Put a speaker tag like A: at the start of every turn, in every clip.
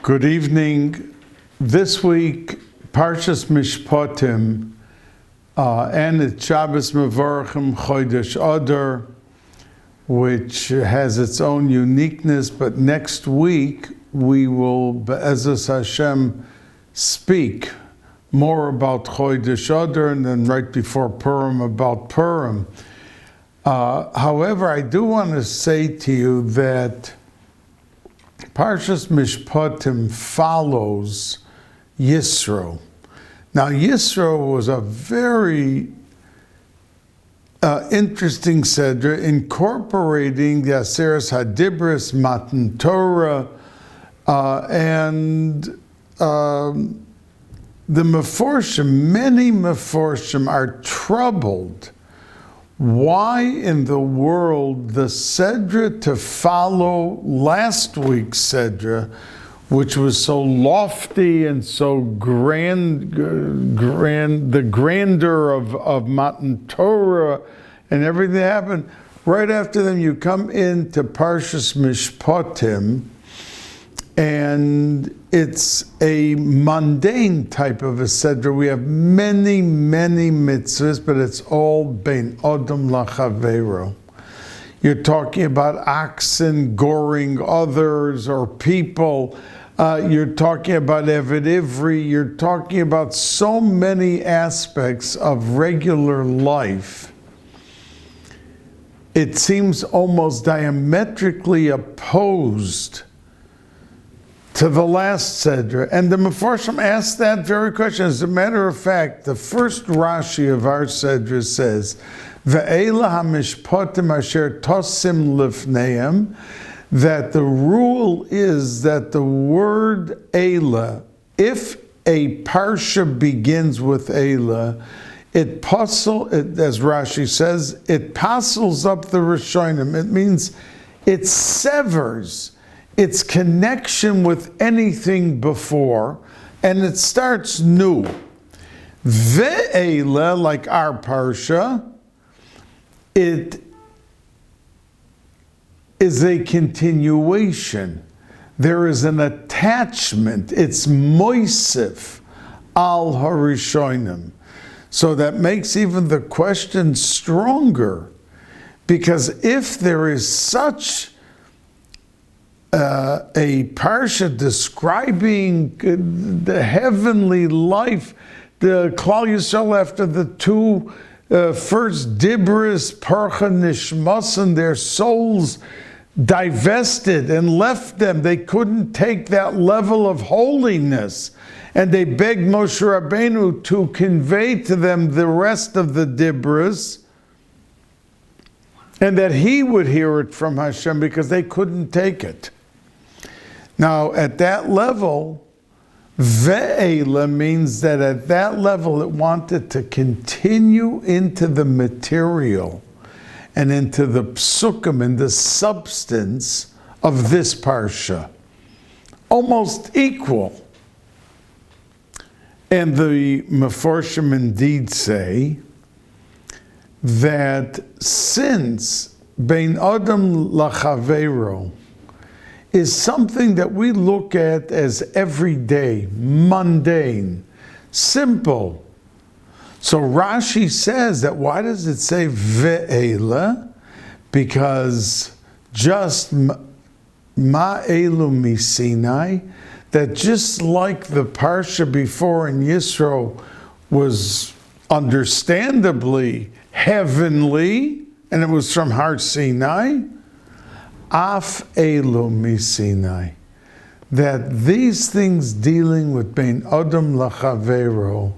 A: Good evening. This week, Parshas Mishpatim, and it's Shabbos Mevorachim Chodesh Adar, which has its own uniqueness. But next week, we will, Be'ezus Hashem, speak more about Chodesh Adar, and then right before Purim about Purim. However, I do want to say to you that Parshas Mishpatim follows Yisro. Now, Yisro was a very interesting Sedra, incorporating the Aseres Hadibris, Matan Torah, and the Meforshim. Many Meforshim are troubled. Why in the world the Sedra to follow last week's Sedra, which was so lofty and so grand, the grandeur of Matan Torah and everything that happened, right after them you come into Parshas Mishpatim, and it's a mundane type of a Sedra. We have many, many mitzvahs, but it's all ben Adam lachavero. You're talking about oxen goring others or people. You're talking about Eved Ivri. You're talking about so many aspects of regular life. It seems almost diametrically opposed to the last Sedra. And the Meforshim asked that very question. As a matter of fact, the first Rashi of our Sedra says, Ve'ela ha-mishpatim asher tosim lifneim, that the rule is that the word Eila, if a parsha begins with Eila, as Rashi says, it passels up the Rishonim. It means it severs its connection with anything before, and it starts new. Ve'ela, like our parsha, it is a continuation. There is an attachment. It's moisif al harishonim. So that makes even the question stronger, because if there is such a parsha describing the heavenly life, the Klal Yisrael after the two first Dibris, Parcha Nishmasan, their souls divested and left them. They couldn't take that level of holiness. And they begged Moshe Rabbeinu to convey to them the rest of the Dibris, and that he would hear it from Hashem, because they couldn't take it. Now, at that level, Ve'ela means that at that level it wanted to continue into the material and into the psukim and the substance of this parsha. Almost equal. And the Meforshim indeed say that since Bein Adam lachavero is something that we look at as everyday, mundane, simple. So Rashi says that, why does it say ve'ela? Because just ma'elu misinai, that just like the parsha before in Yisro was understandably heavenly, and it was from Har Sinai, Af elu misinai, that these things dealing with bein Adam lachavero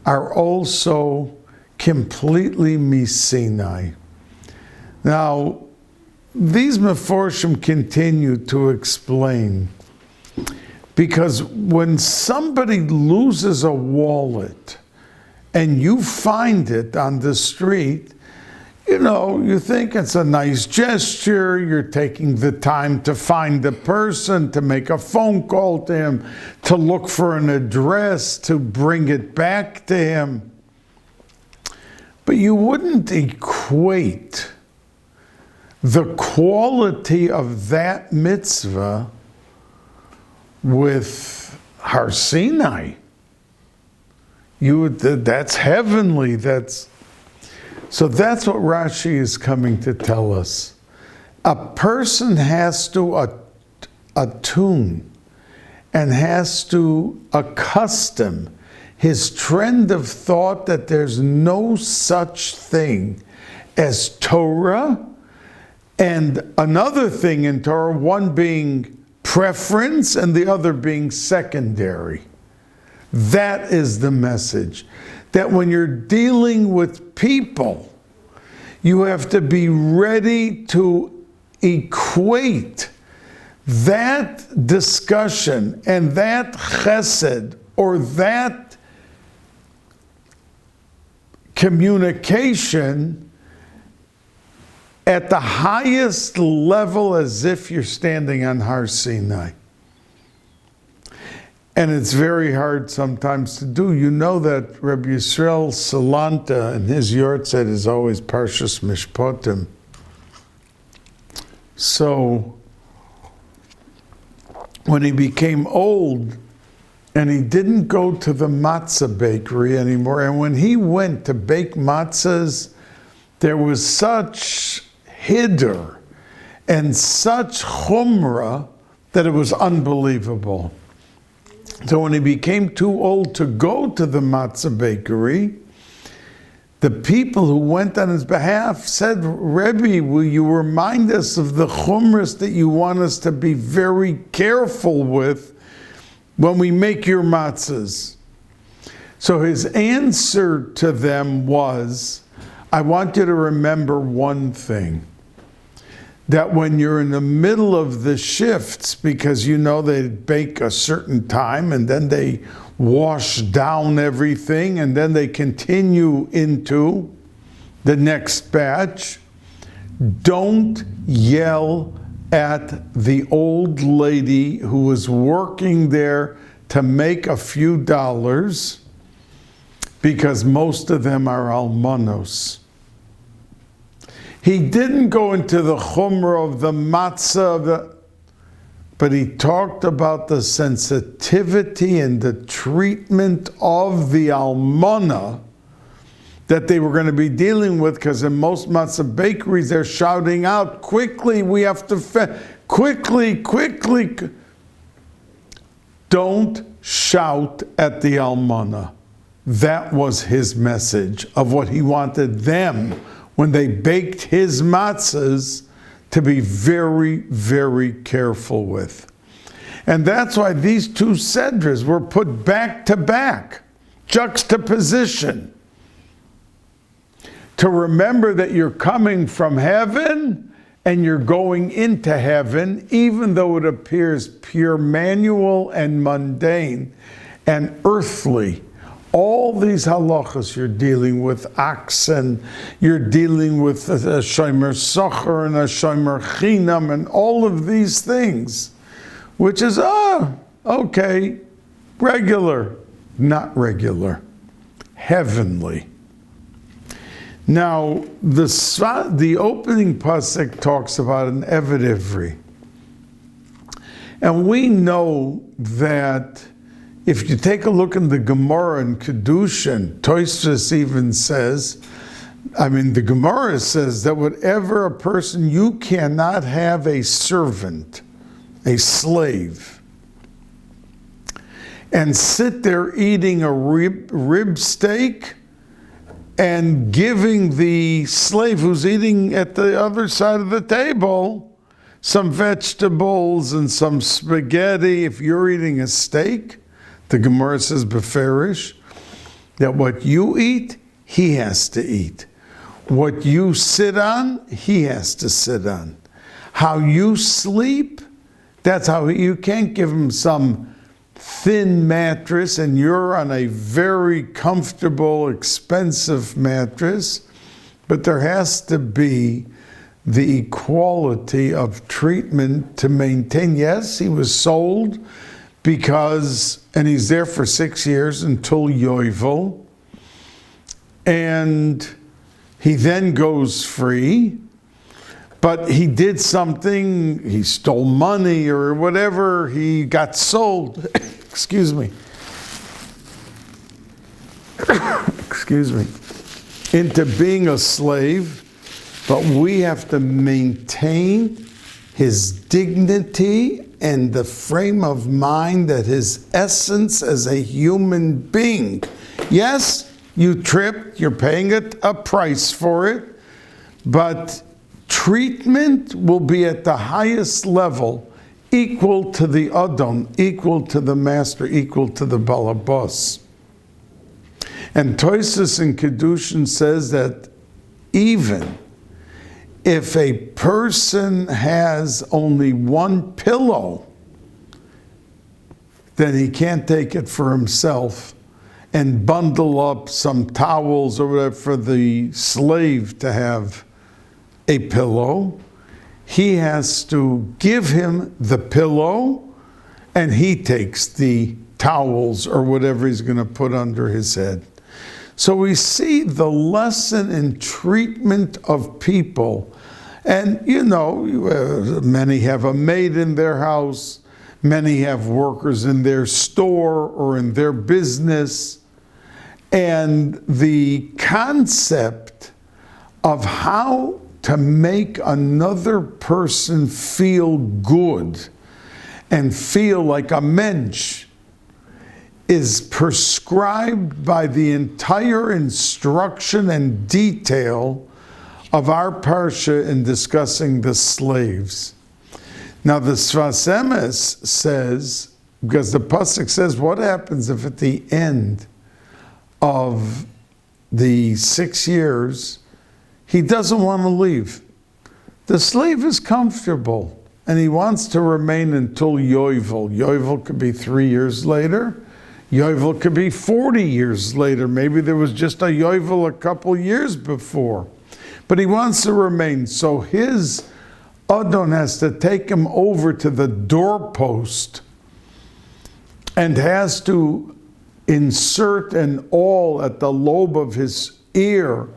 A: are also completely misinai. Now, these Meforshim continue to explain, because when somebody loses a wallet and you find it on the street, you think it's a nice gesture. You're taking the time to find the person, to make a phone call to him, to look for an address, to bring it back to him. But you wouldn't equate the quality of that mitzvah with Har Sinai. That's heavenly. So that's what Rashi is coming to tell us. A person has to attune and has to accustom his trend of thought that there's no such thing as Torah, and another thing in Torah, one being preference and the other being secondary. That is the message. That when you're dealing with people, you have to be ready to equate that discussion and that chesed or that communication at the highest level as if you're standing on Har Sinai. And it's very hard sometimes to do. You know that Rabbi Yisrael Salanta in his Yortzeit is always Parshas Mishpatim. So when he became old and he didn't go to the matzah bakery anymore, and when he went to bake matzahs, there was such hiddur and such chumrah that it was unbelievable. So when he became too old to go to the matzah bakery, the people who went on his behalf said, Rebbe, will you remind us of the chumras that you want us to be very careful with when we make your matzahs? So his answer to them was, I want you to remember one thing. That when you're in the middle of the shifts, because you know they bake a certain time and then they wash down everything and then they continue into the next batch, don't yell at the old lady who was working there to make a few dollars, because most of them are almanos. He didn't go into the chumrah of the matzah, but he talked about the sensitivity and the treatment of the almana that they were going to be dealing with, because in most matzah bakeries they're shouting out, quickly, we have to, quickly. Don't shout at the almana. That was his message of what he wanted them, when they baked his matzahs, to be very, very careful with. And that's why these two sedras were put back to back, juxtaposition, to remember that you're coming from heaven and you're going into heaven, even though it appears pure manual and mundane and earthly. All these halachas, you're dealing with oxen, you're dealing with a shomer socher and a shomer chinam and all of these things, which is, okay, regular, not regular, heavenly. Now, the opening pasuk talks about an eved ivri. And we know that if you take a look in the Gemara in Kedushin, Tosfos even says, the Gemara says that whatever a person, you cannot have a servant, a slave, and sit there eating a rib steak and giving the slave who's eating at the other side of the table some vegetables and some spaghetti. If you're eating a steak, the Gemara says, beferish, that what you eat, he has to eat. What you sit on, he has to sit on. How you sleep, that's how you can't give him some thin mattress and you're on a very comfortable, expensive mattress, but there has to be the equality of treatment to maintain. Yes, he was sold and he's there for 6 years until Yovel, and he then goes free, but he did something, he stole money or whatever, he got sold, excuse me, into being a slave, but we have to maintain his dignity and the frame of mind that his essence as a human being. Yes, you tripped, you're paying a price for it, but treatment will be at the highest level, equal to the Adon, equal to the master, equal to the Balabas. And Tosfos in Kedushin says that even if a person has only one pillow, then he can't take it for himself and bundle up some towels or whatever for the slave to have a pillow. He has to give him the pillow, and he takes the towels or whatever he's going to put under his head. So we see the lesson in treatment of people. And you know, many have a maid in their house, many have workers in their store or in their business. And the concept of how to make another person feel good and feel like a mensch is prescribed by the entire instruction and detail of our parsha in discussing the slaves. Now the Sfas Emes says, because the pasuk says, what happens if at the end of the 6 years he doesn't want to leave? The slave is comfortable and he wants to remain until Yovel. Yovel could be 3 years later. Yovel could be 40 years later. Maybe there was just a Yovel a couple years before. But he wants to remain. So his Adon has to take him over to the doorpost and has to insert an awl at the lobe of his ear.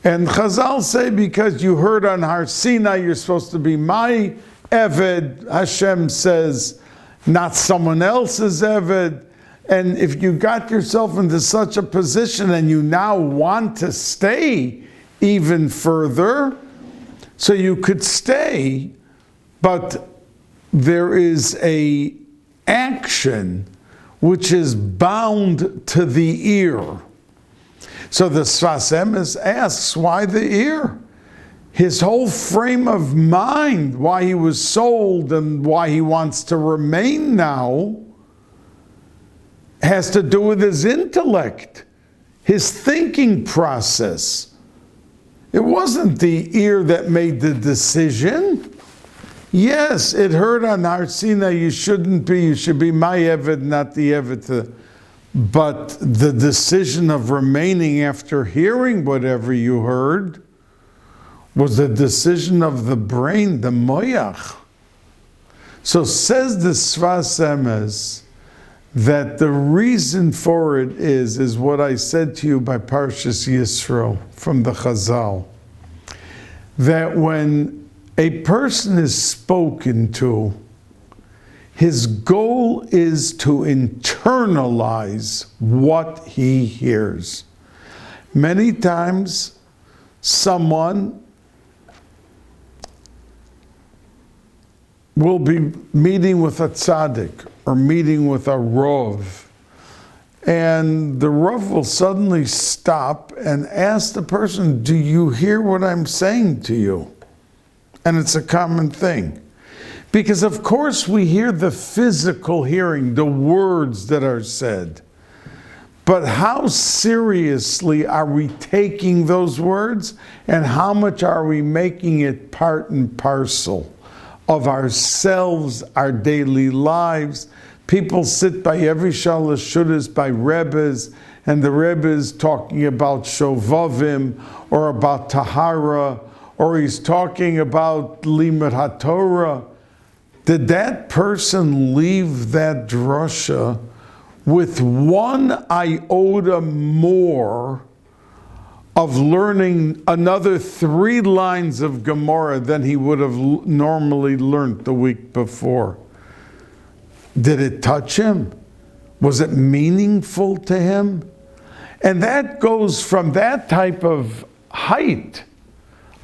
A: And Chazal say, because you heard on Har Sinai, you're supposed to be my Eved. Hashem says, not someone else's Eved. And if you got yourself into such a position and you now want to stay even further, so you could stay, but there is a action which is bound to the ear. So the Sfas Emes asks, why the ear? His whole frame of mind, why he was sold and why he wants to remain now, has to do with his intellect, his thinking process. It wasn't the ear that made the decision. Yes, it heard on Har Sinai, you should be my Eved, not the Eved. But the decision of remaining after hearing whatever you heard was the decision of the brain, the moyach. So says the Sfas Emes, that the reason for it is what I said to you by Parshas Yisro from the Chazal, that when a person is spoken to, his goal is to internalize what he hears. Many times, someone will be meeting with a tzaddik or meeting with a rov, and the rov will suddenly stop and ask the person, do you hear what I'm saying to you? And it's a common thing. Because of course we hear the physical hearing, the words that are said. But how seriously are we taking those words, and how much are we making it part and parcel of ourselves, our daily lives? People sit by every Shalosh Shudas by Rebbes, and the Rebbe is talking about Shovavim, or about Tahara, or he's talking about Limud HaTorah. Did that person leave that drasha with one iota more of learning another 3 lines of Gemara than he would have normally learned the week before. Did it touch him? Was it meaningful to him? And that goes from that type of height,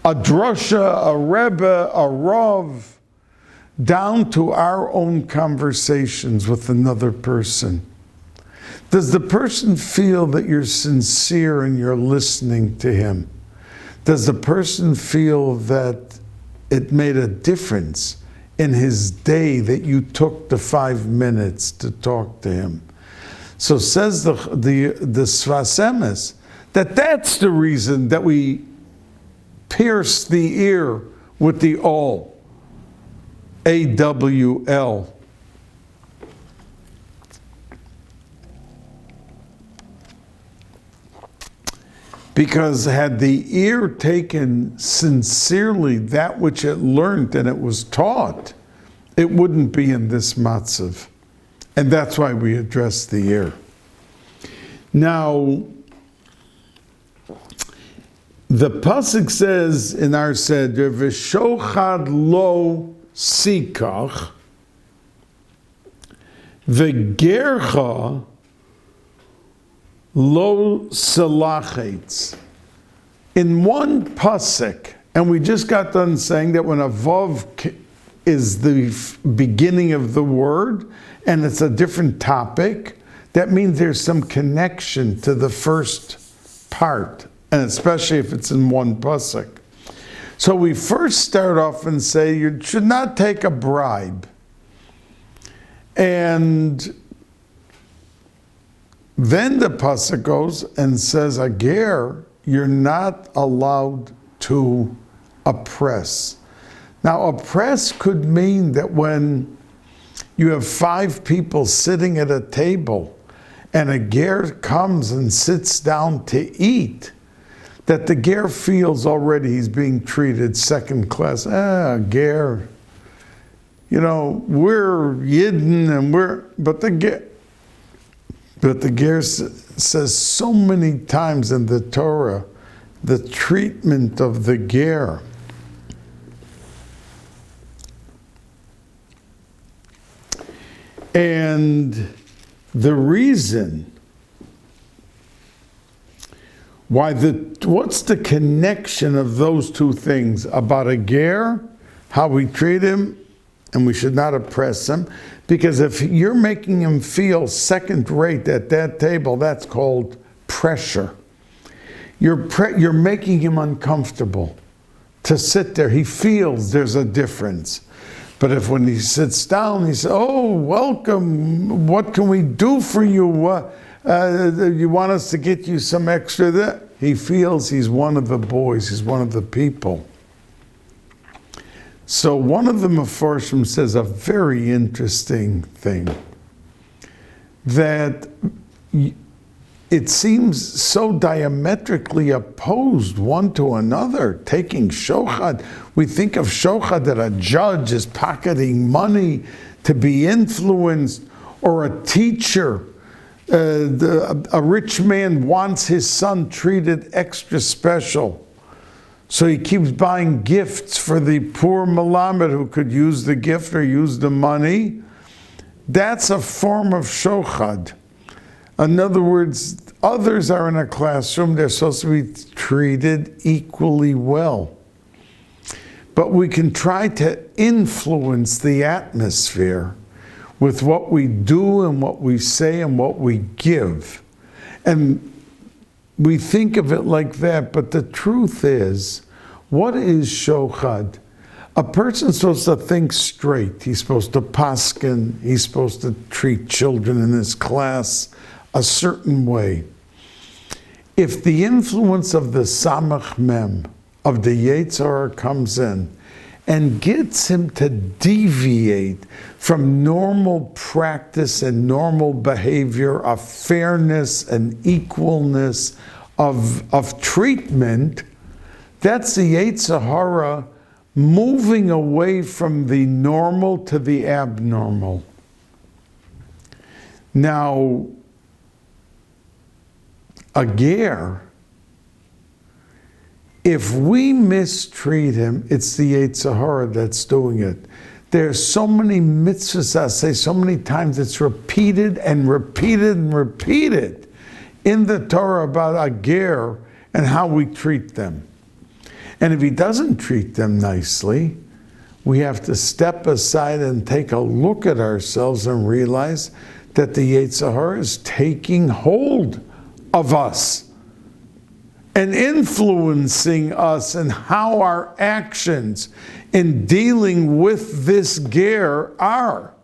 A: a drasha, a rebbe, a rav, down to our own conversations with another person. Does the person feel that you're sincere and you're listening to him? Does the person feel that it made a difference in his day that you took the 5 minutes to talk to him? So says the Sfas Emes, that's the reason that we pierce the ear with the awl, A-W-L. Because had the ear taken sincerely that which it learned and it was taught, it wouldn't be in this matzav. And that's why we address the ear. Now, the pasuk says in our seder, "V'shochad lo sikach, v'gercha lo salachetz." In one pasuk, and we just got done saying that when a vav is the beginning of the word, and it's a different topic, that means there's some connection to the first part, and especially if it's in one pasuk. So we first start off and say you should not take a bribe. And then the pasuk goes and says, a ger, you're not allowed to oppress. Now, oppress could mean that when you have 5 people sitting at a table and a ger comes and sits down to eat, that the ger feels already he's being treated second class. Ger, we're Yidden and but the ger says so many times in the Torah, the treatment of the ger. And the reason what's the connection of those 2 things about a ger, how we treat him, and we should not oppress him? Because if you're making him feel second rate at that table, that's called pressure. You're making him uncomfortable to sit there. He feels there's a difference. But if when he sits down, he says, "Oh, welcome, what can we do for you? You want us to get you some extra there?" He feels he's one of the boys, he's one of the people. So one of the Mefarshim says a very interesting thing, that it seems so diametrically opposed one to another. Taking shochad, we think of shochad that a judge is pocketing money to be influenced, or a teacher. A rich man wants his son treated extra special, so he keeps buying gifts for the poor Malamed who could use the gift or use the money. That's a form of shochad. In other words, others are in a classroom, they're supposed to be treated equally well. But we can try to influence the atmosphere with what we do and what we say and what we give. And we think of it like that, but the truth is, what is shochad? A person's supposed to think straight. He's supposed to paskin. He's supposed to treat children in his class a certain way. If the influence of the samach mem, of the Yetzer Hara comes in and gets him to deviate from normal practice and normal behavior of fairness and equalness of treatment, that's the Yetzer Hara moving away from the normal to the abnormal. Now, a ger If we mistreat him, it's the Yetzer Hara that's doing it. There's so many mitzvahs, I say, so many times it's repeated and repeated and repeated in the Torah about a ger and how we treat them. And if he doesn't treat them nicely, we have to step aside and take a look at ourselves and realize that the Yetzer Hara is taking hold of us and influencing us and how our actions in dealing with this ger are.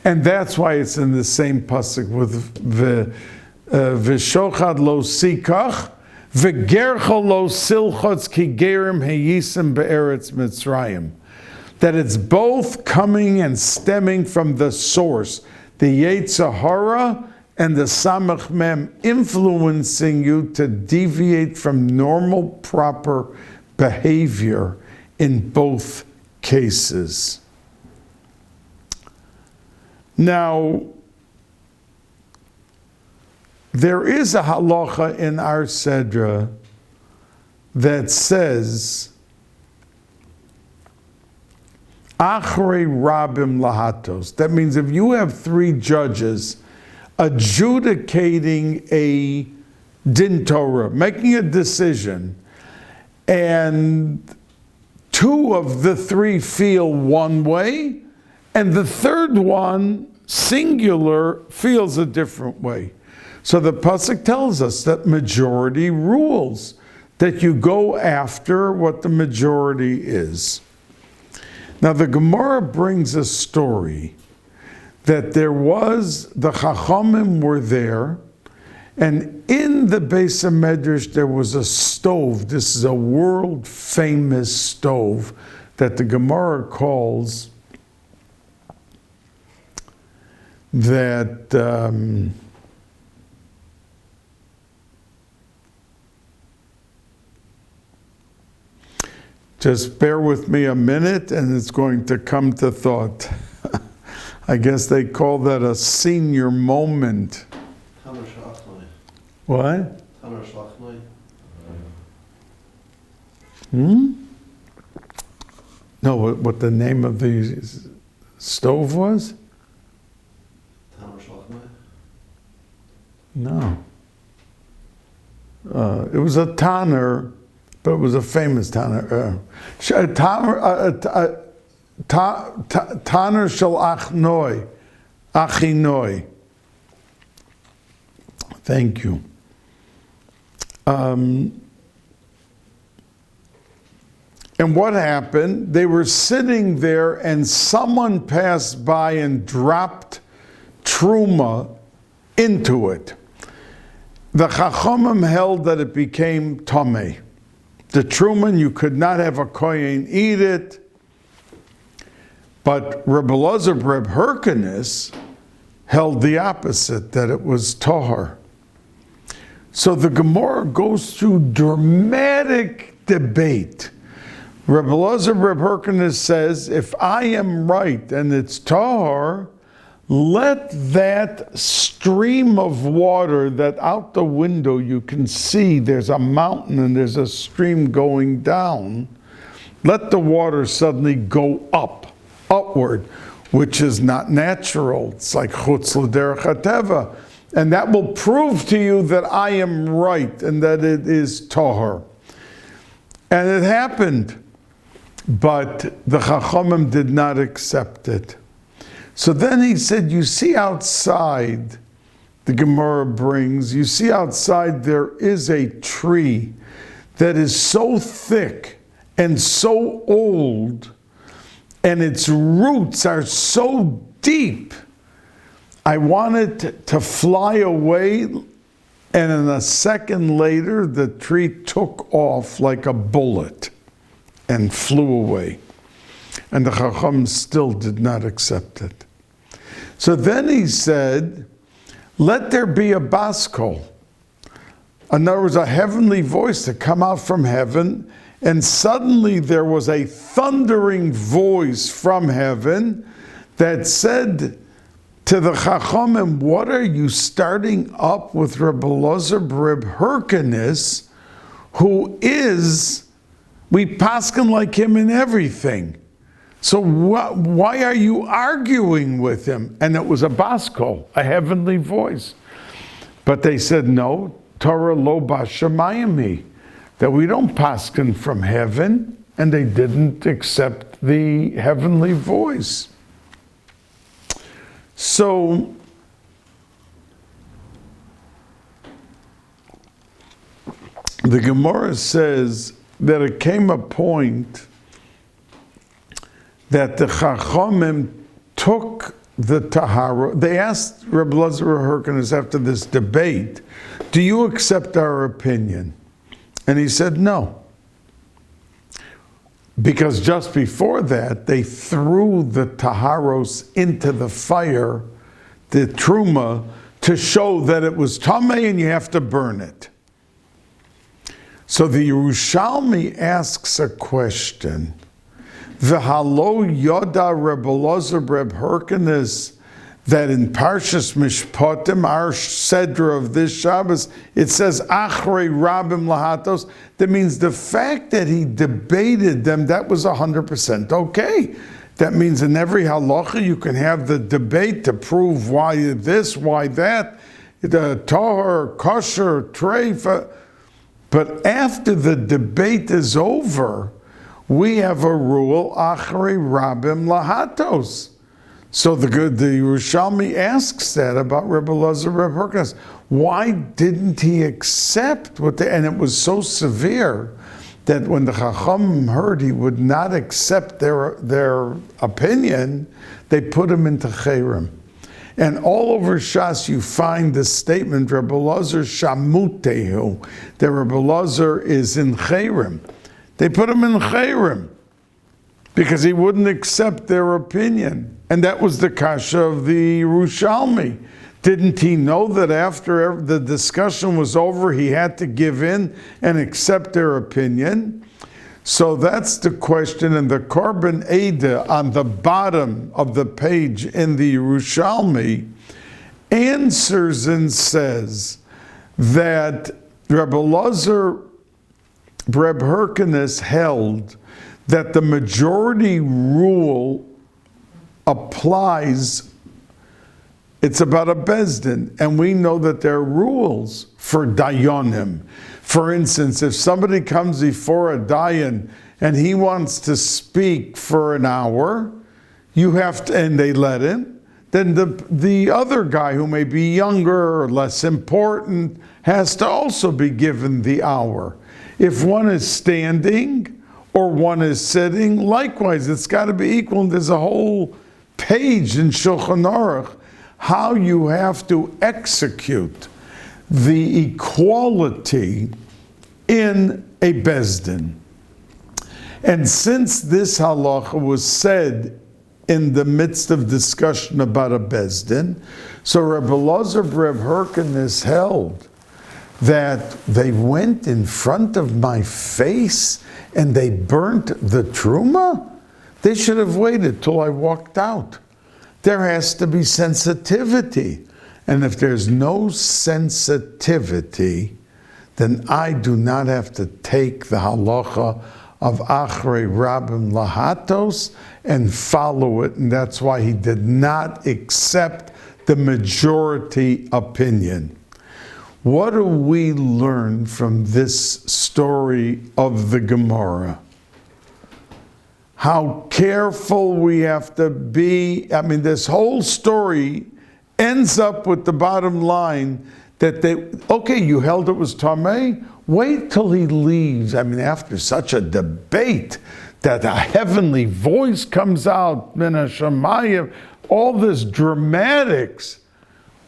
A: And that's why it's in the same pasuk with v'shochad lo sikach v'gercha lo silchotz ki gerim heyisim be'eretz Mitzrayim. That it's both coming and stemming from the source, the Yetzer Hara and the Samach Mem, influencing you to deviate from normal, proper behavior in both cases. Now, there is a halacha in our Sedra that says, Achrei Rabim Lahatos. That means if you have 3 judges adjudicating a din Torah, making a decision, and 2 of the 3 feel one way, and the 3rd one, singular, feels a different way. So the pasuk tells us that majority rules, that you go after what the majority is. Now the Gemara brings a story that the Chachamim were there, and in the Beis HaMedrash there was a stove. This is a world famous stove that the Gemara calls that just bear with me a minute and it's going to come to thought. I guess they call that a senior moment. What? No, what the name of the stove was? No. It was a Tanner, but it was a famous Tanner. Tanner shel Achinoi. Thank you. And what happened? They were sitting there and someone passed by and dropped truma into it. The Chachamim held that it became tamei. The truma, you could not have a kohen eat it. But Rabbi Elazar Reb Hyrcanus held the opposite, that it was tahor. So the Gemara goes through dramatic debate. Rabbi Elazar Reb Hyrcanus says, if I am right and it's tahor, let that stream of water that out the window you can see there's a mountain and there's a stream going down, let the water suddenly go upward, which is not natural. It's like chutz l'derech hateva. And that will prove to you that I am right and that it is tahor. And it happened, but the Chachamim did not accept it. So then he said, you see outside, the Gemara brings, you see outside there is a tree that is so thick and so old, and its roots are so deep. I wanted to fly away, and in a second later, the tree took off like a bullet and flew away. And the Chacham still did not accept it. So then he said, let there be a baskol. In other words, a heavenly voice that come out from heaven, and suddenly there was a thundering voice from heaven that said to the Chachamim, what are you starting up with Rabbi Elazar Reb Hyrcanus, who is, we paskin like him in everything. So why are you arguing with him? And it was a baskol, a heavenly voice. But they said, no, Torah lo bashamayim, that we don't paskin from heaven, and they didn't accept the heavenly voice. So the Gemara says that it came a point that the Chachamim took the Tahara. They asked Rabbi Elazar Herkinis after this debate, do you accept our opinion? And he said no. Because just before that, they threw the Taharos into the fire, the Truma, to show that it was Tameh and you have to burn it. So the Yerushalmi asks a question. V'halo yoda Rabbi Elazar Reb Herkinis, that in Parshas Mishpatim, our Sedra of this Shabbos, it says Achrei Rabim Lahatos. That means the fact that he debated them, that was 100% okay. That means in every halacha you can have the debate to prove why this, why that, the tahor, kosher, treifa. But after the debate is over, we have a rule, Achrei Rabim Lahatos. So the Yerushalmi asks that about Rabbi Elazar Reb Herkinis. Why didn't he accept what and it was so severe that when the Chacham heard he would not accept their opinion, they put him into Cherem. And all over Shas you find the statement, Rabbi Elazar Shamutehu, that Rabbi Elazar is in Cherem. They put him in Cherem because he wouldn't accept their opinion. And that was the kasha of the Yerushalmi. Didn't he know that after the discussion was over, he had to give in and accept their opinion? So that's the question. And the Korban Eda on the bottom of the page in the Yerushalmi answers and says that Rabbi Elazar Reb Herkinis held that the majority rule applies. It's about a Bezdin, and we know that there are rules for Dayanim. For instance, if somebody comes before a Dayan and he wants to speak for an hour, you have to, and they let him, then the other guy who may be younger or less important has to also be given the hour. If one is standing or one is sitting, likewise, it's got to be equal. And there's a whole page in Shulchan Aruch how you have to execute the equality in a Bezdin. And since this halacha was said in the midst of discussion about a Bezdin, so Rabbi Elazar Reb Herkinis held that they went in front of my face and they burnt the truma? They should have waited till I walked out. There has to be sensitivity. And if there's no sensitivity, then I do not have to take the halacha of Achrei Rabim Lahatos and follow it. And that's why he did not accept the majority opinion. What do we learn from this story of the Gemara? How careful we have to be. I mean, this whole story ends up with the bottom line that you held it was Tameh, wait till he leaves. I mean, after such a debate, that a heavenly voice comes out, Min HaShamayim, all this dramatics.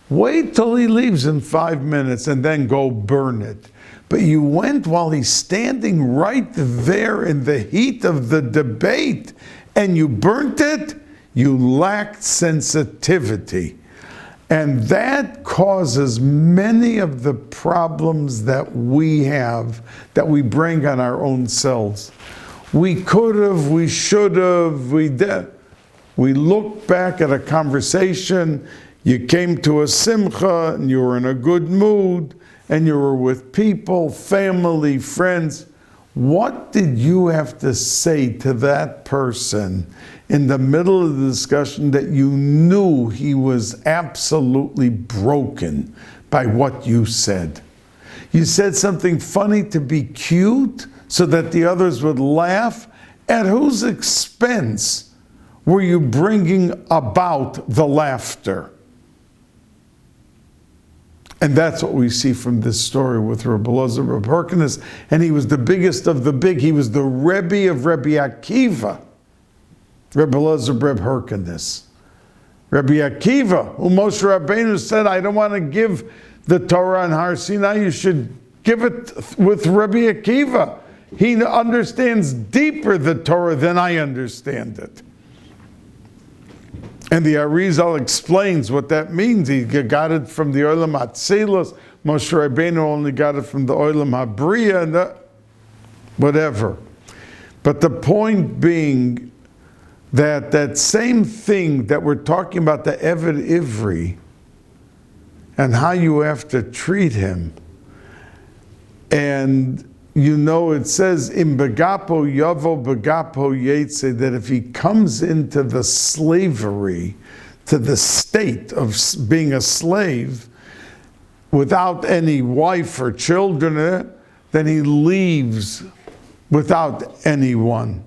A: Wait till he leaves in 5 minutes and then go burn it. But you went while he's standing right there in the heat of the debate and you burnt it. You lacked sensitivity. And that causes many of the problems that we have, that we bring on our own selves. We could have, we should have, we did. We look back at a conversation. You came to a simcha and you were in a good mood, and you were with people, family, friends. What did you have to say to that person in the middle of the discussion that you knew he was absolutely broken by what you said? You said something funny to be cute so that the others would laugh. At whose expense were you bringing about the laughter? And that's what we see from this story with Rabbi Balkany. And he was the biggest of the big. He was the Rebbe of Rabbi Akiva, Rabbi Balkany. Rabbi Akiva, who Moshe Rabbeinu said, I don't want to give the Torah on Har Sinai, you should give it with Rabbi Akiva. He understands deeper the Torah than I understand it. And the Arizal explains what that means. He got it from the Olam HaTzilos. Moshe Rabbeinu only got it from the Olam HaBriya and the whatever. But the point being that that same thing that we're talking about, the Eved Ivri, and how you have to treat him. And you know, it says, in begapo yavo begapo yetze, that if he comes into the slavery, to the state of being a slave, without any wife or children, then he leaves without anyone.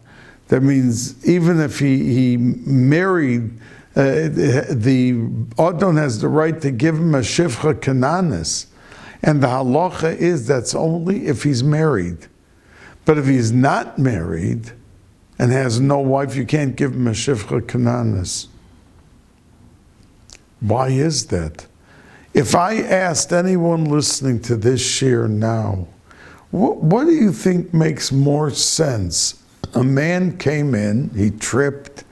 A: That means even if he married, the Adon has the right to give him a shivcha kananis. And the halacha is that's only if he's married. But if he's not married and has no wife, you can't give him a shivcha kananis. Why is that? If I asked anyone listening to this shir now, what do you think makes more sense? A man came in, he tripped,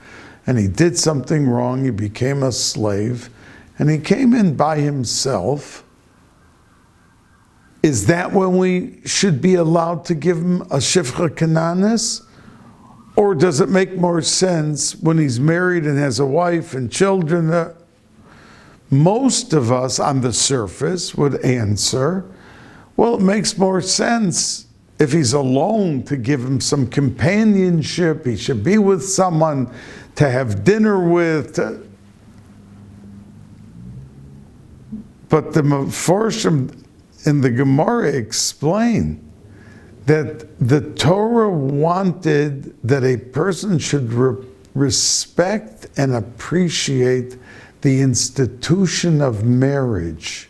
A: and he did something wrong, he became a slave, and he came in by himself. Is that when we should be allowed to give him a shivcha kananis? Or does it make more sense when he's married and has a wife and children? Most of us on the surface would answer, well, it makes more sense if he's alone to give him some companionship. He should be with someone to have dinner with. But the Meforshim in the Gemara explain that the Torah wanted that a person should respect and appreciate the institution of marriage.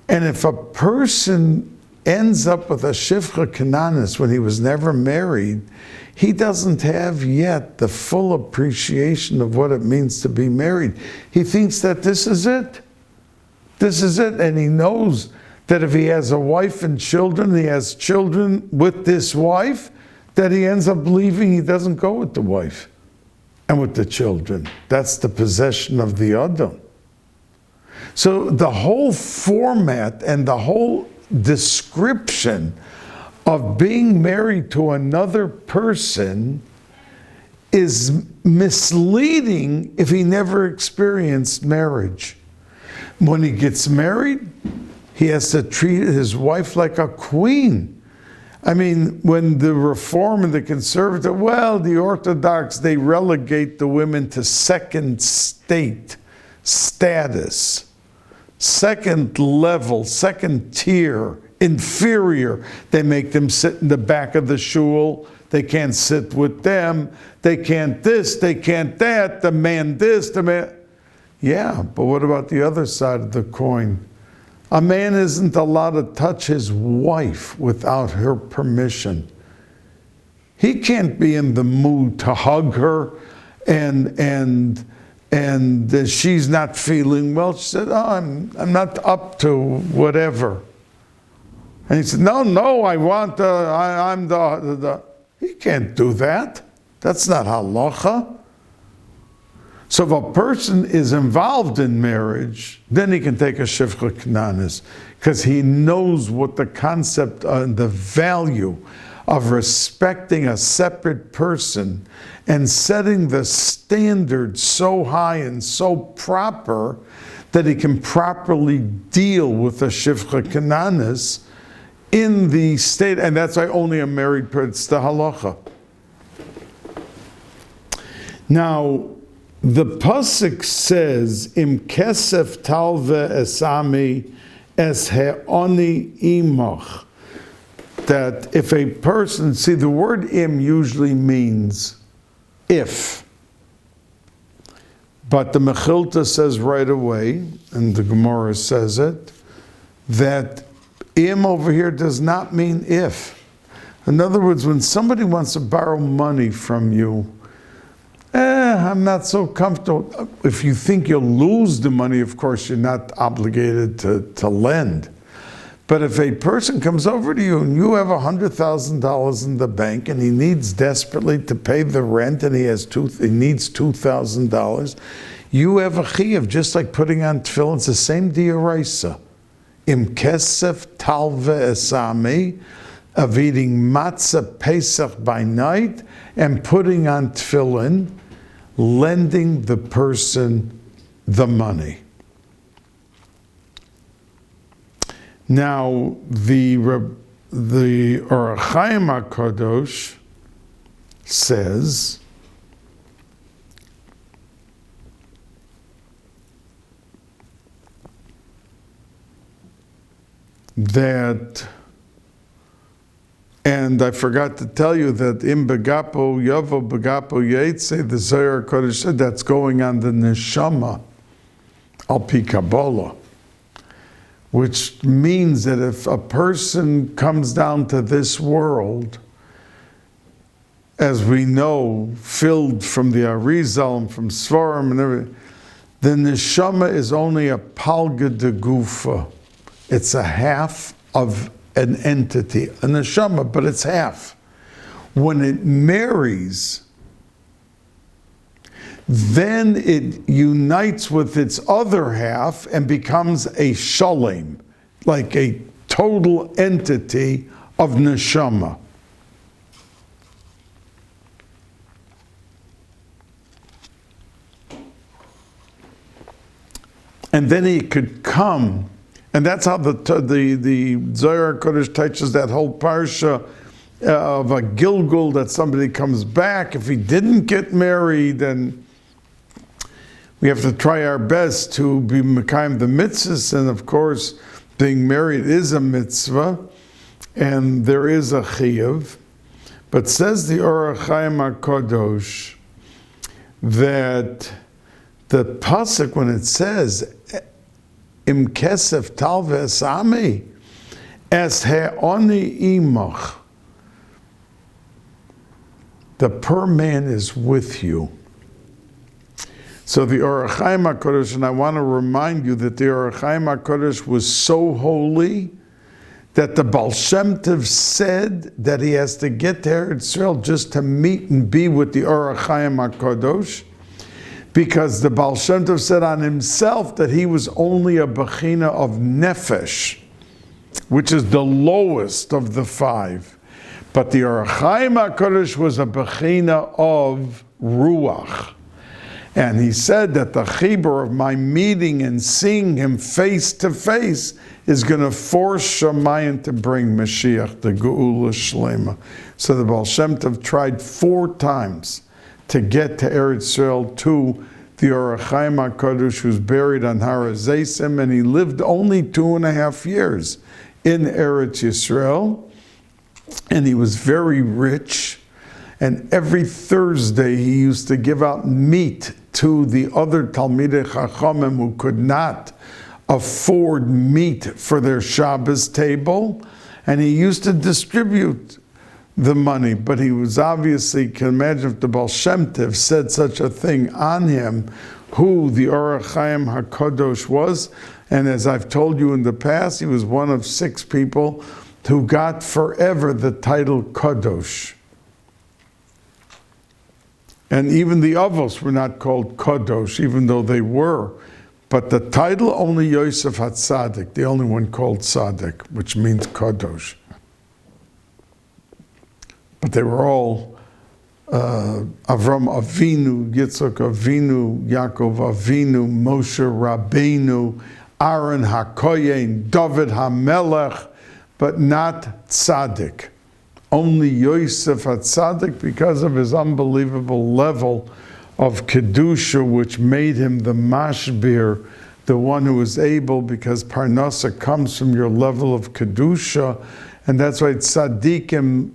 A: And if a person ends up with a shivcha kananis when he was never married, he doesn't have yet the full appreciation of what it means to be married. He thinks that this is it. This is it, and he knows that if he has a wife and children, he has children with this wife, that he ends up leaving, he doesn't go with the wife and with the children. That's the possession of the Adam. So the whole format and the whole description of being married to another person is misleading if he never experienced marriage. When he gets married, he has to treat his wife like a queen. I mean, when the Reform and the Conservative, well, the Orthodox, they relegate the women to second state status, second level, second tier, inferior. They make them sit in the back of the shul. They can't sit with them. They can't this, they can't that, the man this, the man... Yeah, but what about the other side of the coin? A man isn't allowed to touch his wife without her permission. He can't be in the mood to hug her and she's not feeling well. She said, oh, I'm not up to whatever. And he said, no, I want I'm the... He can't do that. That's not halacha. So if a person is involved in marriage, then he can take a shivcha kananis, because he knows what the concept and the value of respecting a separate person and setting the standard so high and so proper that he can properly deal with a shivcha kananis in the state, and that's why only a married person, it's the halacha. Now, the pasuk says, "Im kesef talve esami es he'oni imach," that if a person, see, the word "im" usually means if, but the Mechilta says right away, and the Gemara says it, that "im" over here does not mean if. In other words, when somebody wants to borrow money from you, I'm not so comfortable. If you think you'll lose the money, of course, you're not obligated to lend. But if a person comes over to you and you have $100,000 in the bank and he needs desperately to pay the rent and he needs $2,000, you have a chiyuv, just like putting on tefillin. It's the same dioraisa. Im kesef talve esami, of eating matzah Pesach by night and putting on tefillin, lending the person the money. Now, the Orach Chaim HaKadosh says that, and I forgot to tell you that im begapo yavo begapo yetze, the Zohar Kodesh said that's going on the neshama al pi Kabbalah, which means that if a person comes down to this world, as we know, filled from the Arizal and from Svarim and everything, the neshama is only a palga de gufa. It's a half of an entity, a neshama, but it's half. When it marries, then it unites with its other half and becomes a shalem, like a total entity of neshama. And then he could come. And that's how the Zohar Kodesh teaches that whole parsha of a Gilgul, that somebody comes back. If he didn't get married, then we have to try our best to be mekayim the mitzvahs. And of course, being married is a mitzvah, and there is a chiyuv. But says the Orach Chaim HaKadosh that the pasuk, when it says Im kesef talve esami es he'oni imach, the per man is with you. So the Orach Chaim HaKadosh, and I want to remind you that the Orach Chaim HaKadosh was so holy that the Baal Shem Tov said that he has to get to Eretz Yisrael just to meet and be with the Orach Chaim HaKadosh, because the Baal Shem Tov said on himself that he was only a bechina of nefesh, which is the lowest of the five. But the Orach Chaim HaKadosh was a bechina of ruach. And he said that the chibur of my meeting and seeing him face to face is going to force Shamayim to bring Mashiach, the Geula Shlema. So the Baal Shem Tov tried 4 times to get to Eretz Yisrael, to the Orach Chaim HaKadosh, who's buried on Har HaZeisim, and he lived only 2.5 years in Eretz Yisrael, and he was very rich, and every Thursday he used to give out meat to the other Talmidei Chachamim who could not afford meat for their Shabbos table, and he used to distribute the money. But he was obviously, can imagine if the Baal Shem Tov said such a thing on him, who the Orach Chaim HaKadosh was. And as I've told you in the past, he was one of 6 people who got forever the title Kadosh. And even the Avos were not called Kadosh, even though they were. But the title, only Yosef HaTzadik, the only one called Tzadik, which means Kadosh. but they were all Avram Avinu, Yitzchak Avinu, Yaakov Avinu, Moshe Rabbeinu, Aaron HaKoyen, David HaMelech, but not tzaddik. Only Yosef HaTzaddik, because of his unbelievable level of Kedusha, which made him the mashbir, the one who is able, because Parnasa comes from your level of Kedusha, and that's why tzaddikim,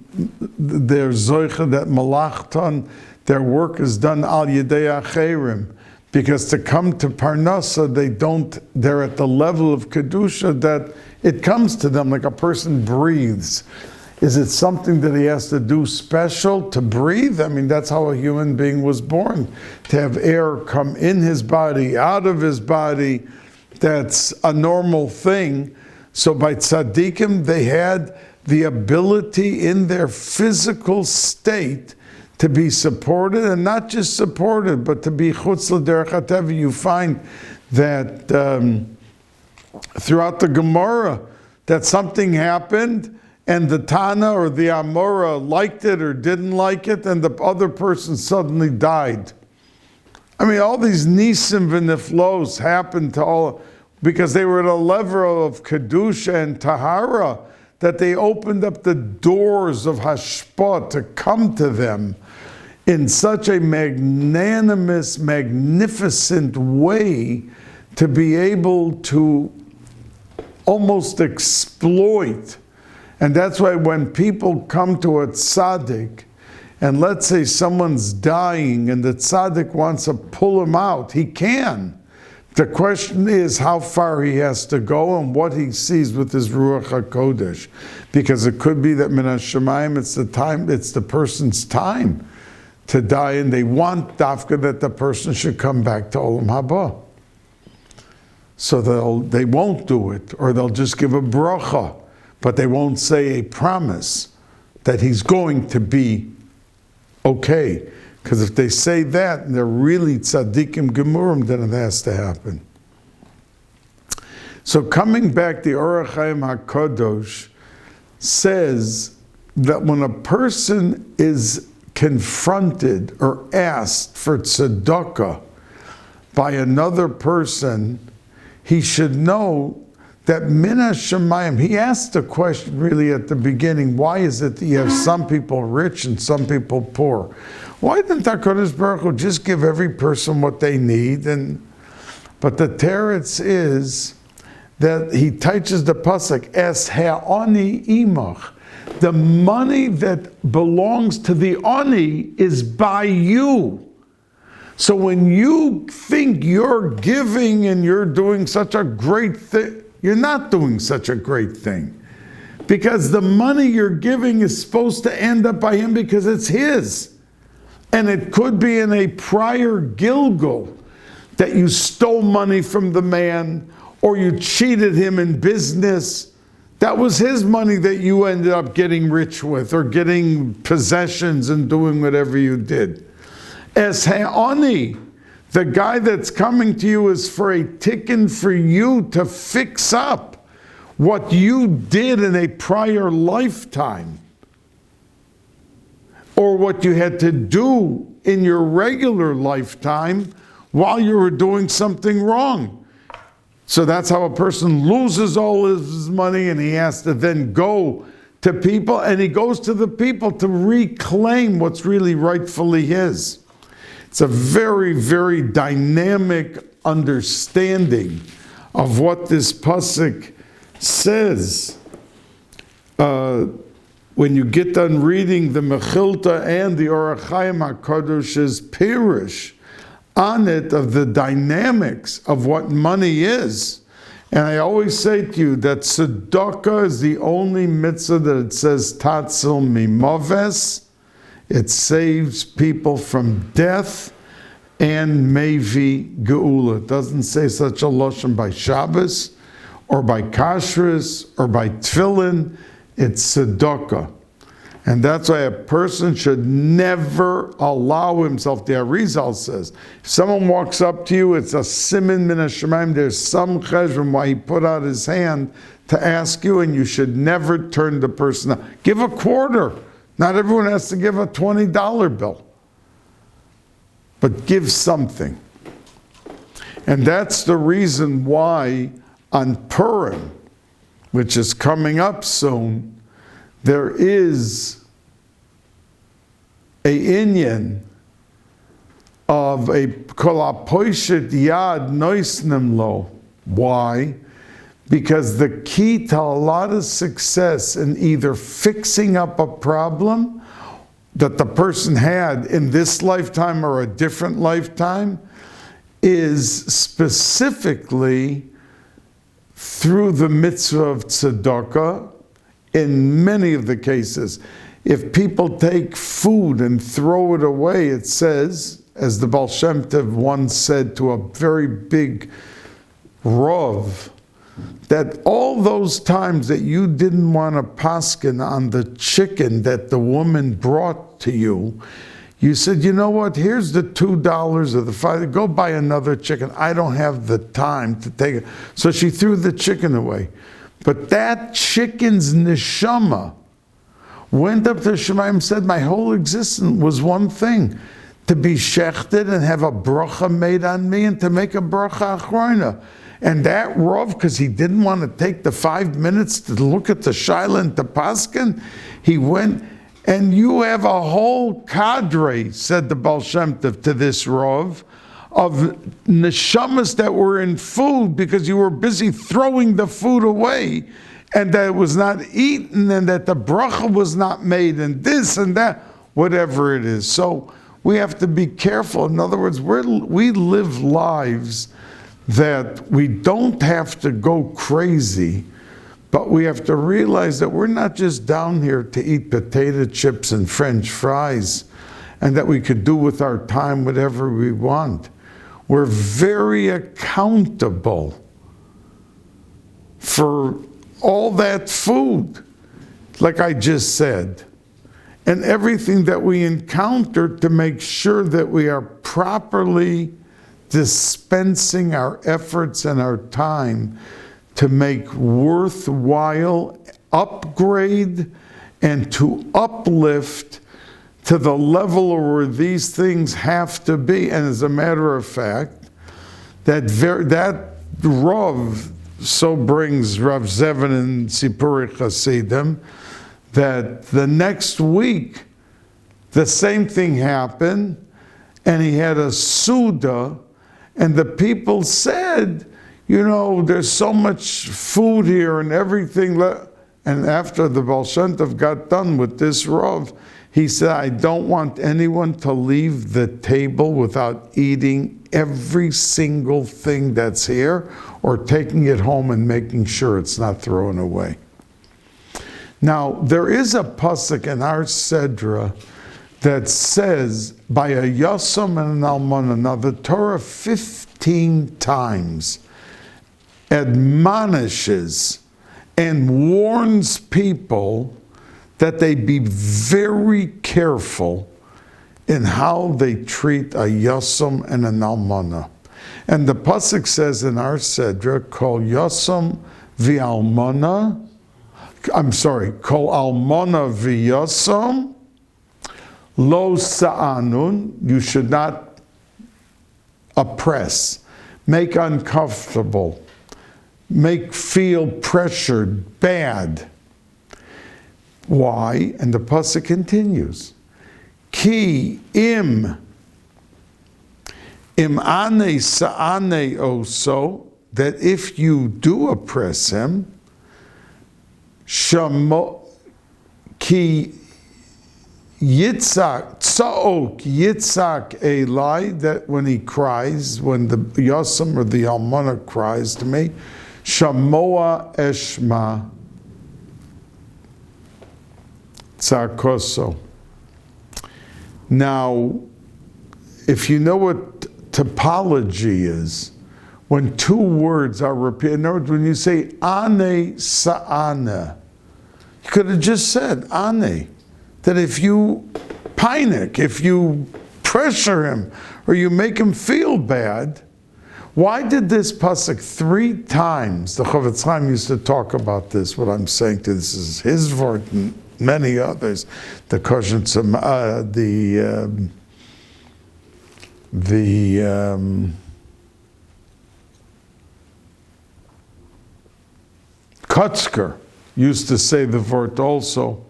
A: their zoicha, that malachton, their work is done al yedei acherim, because to come to Parnasa, they're at the level of Kedusha that it comes to them like a person breathes. Is it something that he has to do special to breathe? I mean, that's how a human being was born, to have air come in his body, out of his body. That's a normal thing. So by tzaddikim, they had the ability in their physical state to be supported, and not just supported, but to be chutz l'derech hateva. You find that throughout the Gemara, that something happened, and the Tana or the Amora liked it or didn't like it, and the other person suddenly died. I mean, all these nisim v'niflos happened to all, because they were at a level of Kedusha and Tahara, that they opened up the doors of Hashpah to come to them in such a magnanimous, magnificent way, to be able to almost exploit. And that's why when people come to a tzaddik, and let's say someone's dying and the tzaddik wants to pull him out, he can. The question is how far he has to go and what he sees with his Ruach HaKodesh. Because it could be that min hashamayim, it's the person's time to die, and they want dafka that the person should come back to Olam Haba. So they won't do it, or they'll just give a bracha, but they won't say a promise that he's going to be okay. Because if they say that, and they're really tzaddikim gemurim, then it has to happen. So coming back, the Orach Chaim HaKadosh says that when a person is confronted or asked for tzedakah by another person, he should know that min hashamayim, he asked the question really at the beginning, why is it that you have some people rich and some people poor? Why didn't HaKadosh Baruch Hu just give every person what they need? But the teretz is that he teaches the pasuk, es ha'ani imach. The money that belongs to the ani is by you. So when you think you're giving and you're doing such a great thing, you're not doing such a great thing. Because the money you're giving is supposed to end up by him because it's his. And it could be in a prior Gilgal that you stole money from the man or you cheated him in business. That was his money that you ended up getting rich with or getting possessions and doing whatever you did. As ha'ani, the guy that's coming to you is for a tikkun for you to fix up what you did in a prior lifetime, or what you had to do in your regular lifetime while you were doing something wrong. So that's how a person loses all his money, and he has to then go to people, and he goes to the people to reclaim what's really rightfully his. It's a very, very dynamic understanding of what this pasuk says. When you get done reading the Mechilta and the Orach Chaim HaKadosh's Pirush on it, of the dynamics of what money is. And I always say to you that tzedakah is the only mitzvah that it says tatzil mimoves. It saves people from death and mevi geula. It doesn't say such a lashon by Shabbos or by kashrus or by tefillin. It's tzedakah. And that's why a person should never allow himself, the Arizal says, if someone walks up to you, it's a siman min hashemayim, there's some cheshbon why he put out his hand to ask you, and you should never turn the person out. Give a quarter. Not everyone has to give a $20 bill. But give something. And that's the reason why on Purim, which is coming up soon, there is a inyan of a kol hapoishet yad noisnim lo. Why? Because the key to a lot of success in either fixing up a problem that the person had in this lifetime or a different lifetime is specifically through the mitzvah of tzedakah. In many of the cases, if people take food and throw it away, it says, as the Baal Shem Tov once said to a very big Rav, that all those times that you didn't want to paskin on the chicken that the woman brought to you, you said, you know what, here's the $2 or the $5, go buy another chicken. I don't have the time to take it. So she threw the chicken away. But that chicken's neshama went up to Shemayim and said, my whole existence was one thing, to be shechted and have a bracha made on me and to make a bracha achroina. And that Rav, because he didn't want to take the 5 minutes to look at the Shaila and the Paskin, he went, and you have a whole cadre, said the Baal Shem Tov to this Rav, of neshamas that were in food because you were busy throwing the food away, and that it was not eaten, and that the bracha was not made, and this and that, whatever it is. So we have to be careful. In other words, we live lives that we don't have to go crazy, but we have to realize that we're not just down here to eat potato chips and French fries, and that we could do with our time whatever we want. We're very accountable for all that food, like I just said, and everything that we encounter, to make sure that we are properly dispensing our efforts and our time to make worthwhile upgrade and to uplift to the level where these things have to be. And as a matter of fact, that Rav so brings Rav Zevin and Sipuri Chasidim, that the next week the same thing happened, and he had a Suda, and the people said, you know, there's so much food here and everything. And after the Baal Shem Tov got done with this Rav, he said, I don't want anyone to leave the table without eating every single thing that's here, or taking it home and making sure it's not thrown away. Now, there is a pasuk in our Sedra that says, by a Yasam and an Almana. Now, the Torah 15 times admonishes and warns people that they be very careful in how they treat a Yasam and an Almana. And the pasuk says in our Sedra, Kol Yasam v'Almana, Kol Almana v'Yasam, Lo Sa'anun, you should not oppress, make uncomfortable, make feel pressured, bad. Why? And the pasuk continues, Ki ane sa'ane oso, that if you do oppress him, shamo ki yitzak tza'ok yitzak elai, that when he cries, when the Yasam or the Almana cries to me, shamoa eshma tzakoso. Now, if you know what topology is, when two words are repeated, in other words, when you say ane sa'ane, you could have just said ane, that if you panic, if you pressure him, or you make him feel bad. Why did this pasuk 3 times? The Chavetz Chaim used to talk about this, what I'm saying to this is his word, many others. The Kosher Kotzker used to say the word also,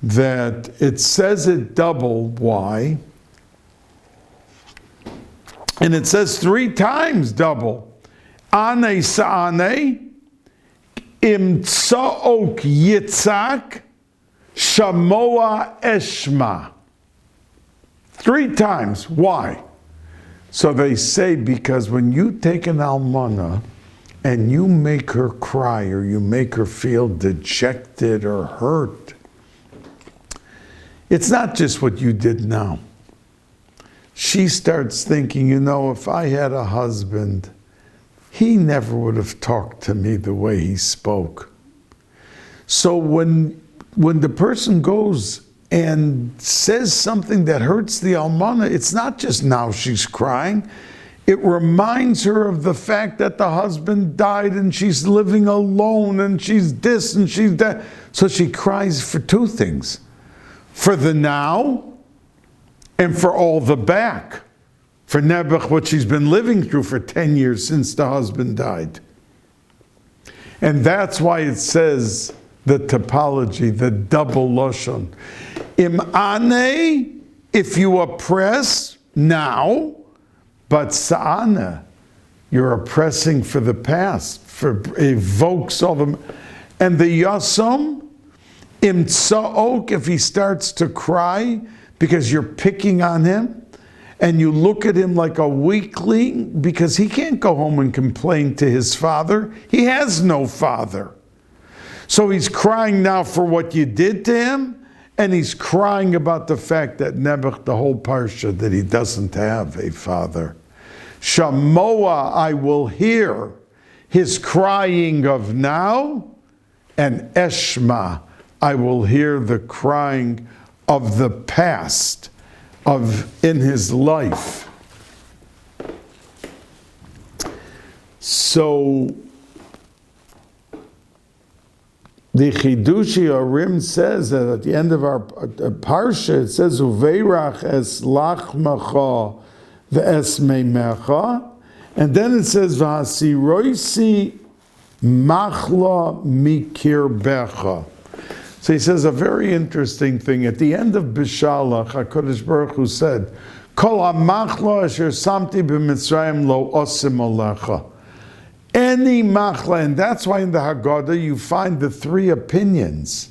A: that it says it double. Why? And it says 3 times double. Ane sa'ane, imtsaok yitzak, shamoa eshma. 3 times. Why? So they say because when you take an almana and you make her cry or you make her feel dejected or hurt, it's not just what you did now. She starts thinking, if I had a husband, he never would have talked to me the way he spoke. So when the person goes and says something that hurts the almana, it's not just now she's crying. It reminds her of the fact that the husband died and she's living alone and she's this and she's that. So she cries for 2 things. For the now and for all the back. For Nebuch, what she's been living through for 10 years since the husband died. And that's why it says the typology, the double lashon. Im'ane, if you oppress now, but sa'ana, you're oppressing for the past, evokes all the, and the yasam, imtsaok, if he starts to cry because you're picking on him, and you look at him like a weakling because he can't go home and complain to his father. He has no father. So he's crying now for what you did to him, and he's crying about the fact that Nebuch, the whole parsha, that he doesn't have a father. Shamoa, I will hear his crying of now, and Eshma, I will hear the crying of the past in his life. So the Chidushi Arim says that at the end of our parsha, it says Uveirach es lachmacha ve'es meimecha, and then it says V'hasiroisi machla mikirbecha. So he says a very interesting thing. At the end of Bishalach, HaKadosh Baruch Hu said, Kol ha-machla asher samti b'Mitzrayim lo osim alecha. Any machla, and that's why in the Haggadah you find the 3 opinions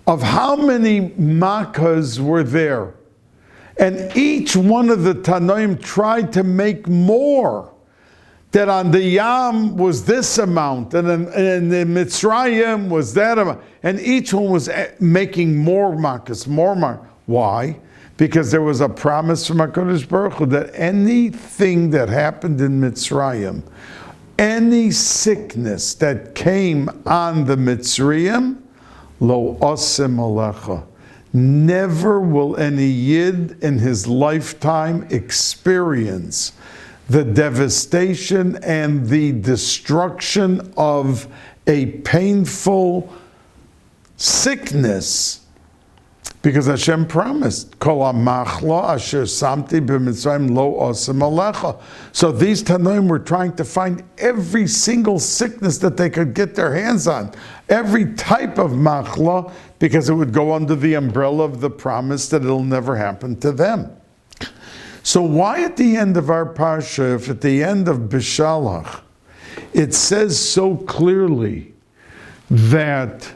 A: of how many makas were there. And each one of the Tanoim tried to make more. That on the Yam was this amount, and in the Mitzrayim was that amount. And each one was making more makas, more makas. Why? Because there was a promise from HaKadosh Baruch Hu that anything that happened in Mitzrayim, any sickness that came on the Mitzrayim, lo osim alecha. Never will any Yid in his lifetime experience the devastation and the destruction of a painful sickness, because Hashem promised, Kol ha-machla asher samti b'Mitzrayim lo osim alecha. So these Tanoim were trying to find every single sickness that they could get their hands on, every type of machla, because it would go under the umbrella of the promise that it'll never happen to them. So why at the end of our parsha, if at the end of Bishalach, it says so clearly that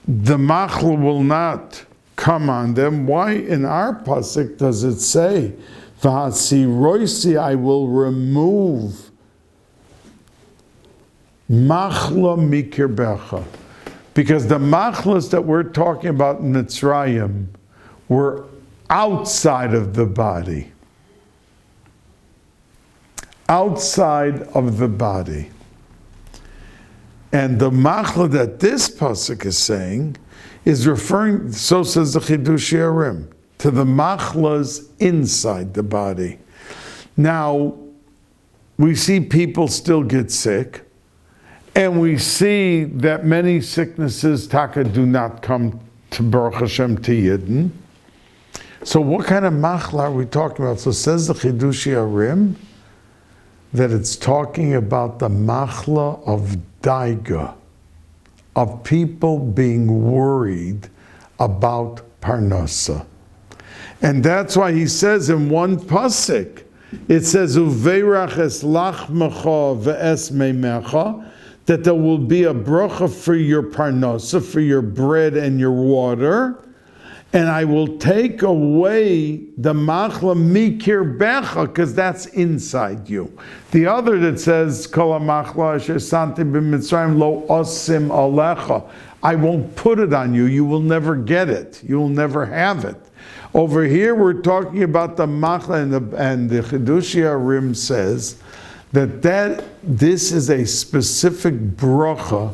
A: the machla will not come on them, why in our pasuk does it say, V'hasiroisi, I will remove machla mikirbecha? Because the machlas that we're talking about in Mitzrayim were outside of the body. Outside of the body. And the machla that this pasuk is saying is referring, so says the Chidush Arim, to the machlas inside the body. Now, we see people still get sick, And we see that many sicknesses, taka, do not come to Baruch Hashem to Yidden. So what kind of machla are we talking about? So says the Chidushi Arim that it's talking about the machla of daiga, of people being worried about parnasa. And that's why he says in one pasuk, it says, Uveirach es lachmecha ve'es meimecha, that there will be a bracha for your parnasa, for your bread and your water, and I will take away the machla mikir becha, because that's inside you. The other that says, Kol machla asher santi b'mitzrayim lo osim alecha, I won't put it on you. You will never get it. You will never have it. Over here, we're talking about the machla, and the Chidushi Arim says that this is a specific bracha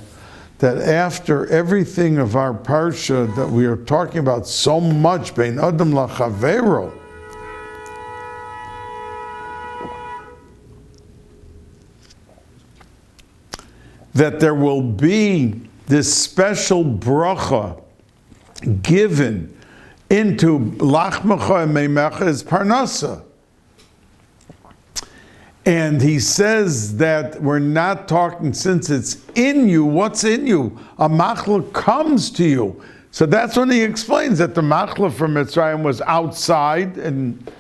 A: that after everything of our parsha that we are talking about so much, bein adam lachavero, that there will be this special bracha given into lachmecha and meimecha is parnasa. And he says that we're not talking, since it's in you, what's in you? A machla comes to you. So that's when he explains that the machla from Mitzrayim was outside and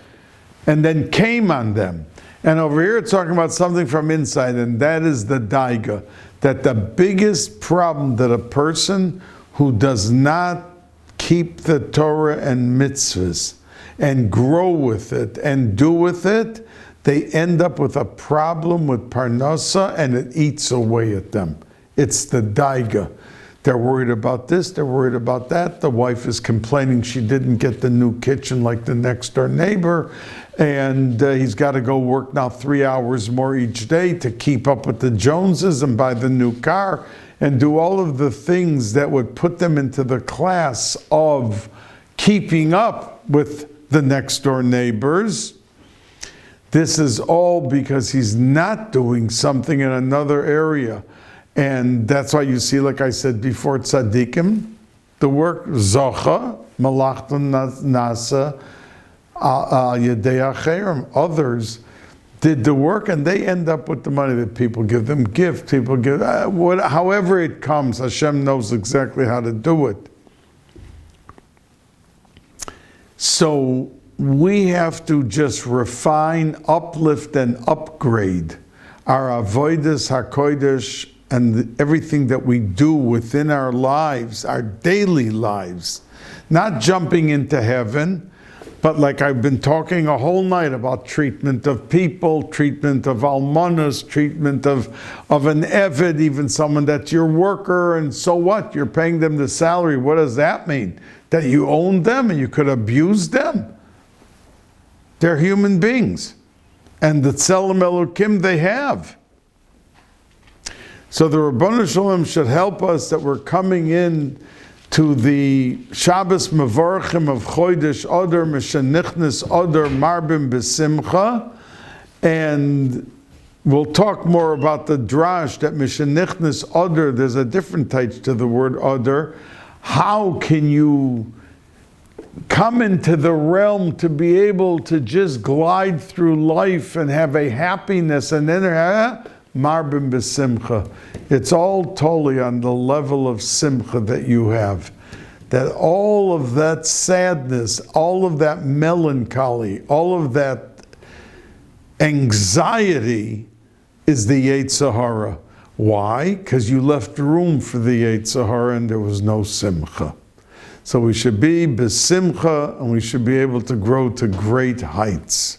A: then came on them. And over here it's talking about something from inside, and that is the daiga. That the biggest problem that a person who does not keep the Torah and mitzvahs and grow with it and do with it, they end up with a problem with parnasa, and it eats away at them. It's the daiga. They're worried about this, they're worried about that. The wife is complaining she didn't get the new kitchen like the next door neighbor, and he's got to go work now 3 hours more each day to keep up with the Joneses and buy the new car and do all of the things that would put them into the class of keeping up with the next door neighbors. This is all because he's not doing something in another area. And that's why you see, like I said before, tzaddikim, the work, zocha, malachton nasa, yedei acherim, others did the work, and they end up with the money that people give them, gifts, people give, however it comes, Hashem knows exactly how to do it. So we have to just refine, uplift, and upgrade our avodas hakodesh and everything that we do within our lives, our daily lives. Not jumping into heaven, but like I've been talking a whole night about treatment of people, treatment of almanas, treatment of an eved, even someone that's your worker, and so what? You're paying them the salary. What does that mean? That you own them and you could abuse them? They're human beings. And the Tzelem Elokim they have. So the Rabbanu Shalom should help us that we're coming in to the Shabbos Mevorchim of Chodesh Adar, Mishanichnis Adar, Marbim B'Simcha, and we'll talk more about the drash that Mishanichnis Adar, there's a different type to the word Adar. How can you come into the realm to be able to just glide through life and have a happiness, and then Marbim B'Simcha. It's all totally on the level of simcha that you have. That all of that sadness, all of that melancholy, all of that anxiety is the Yetzer Hara. Why? Because you left room for the Yetzer Hara and there was no simcha. So we should be b'simcha, and we should be able to grow to great heights.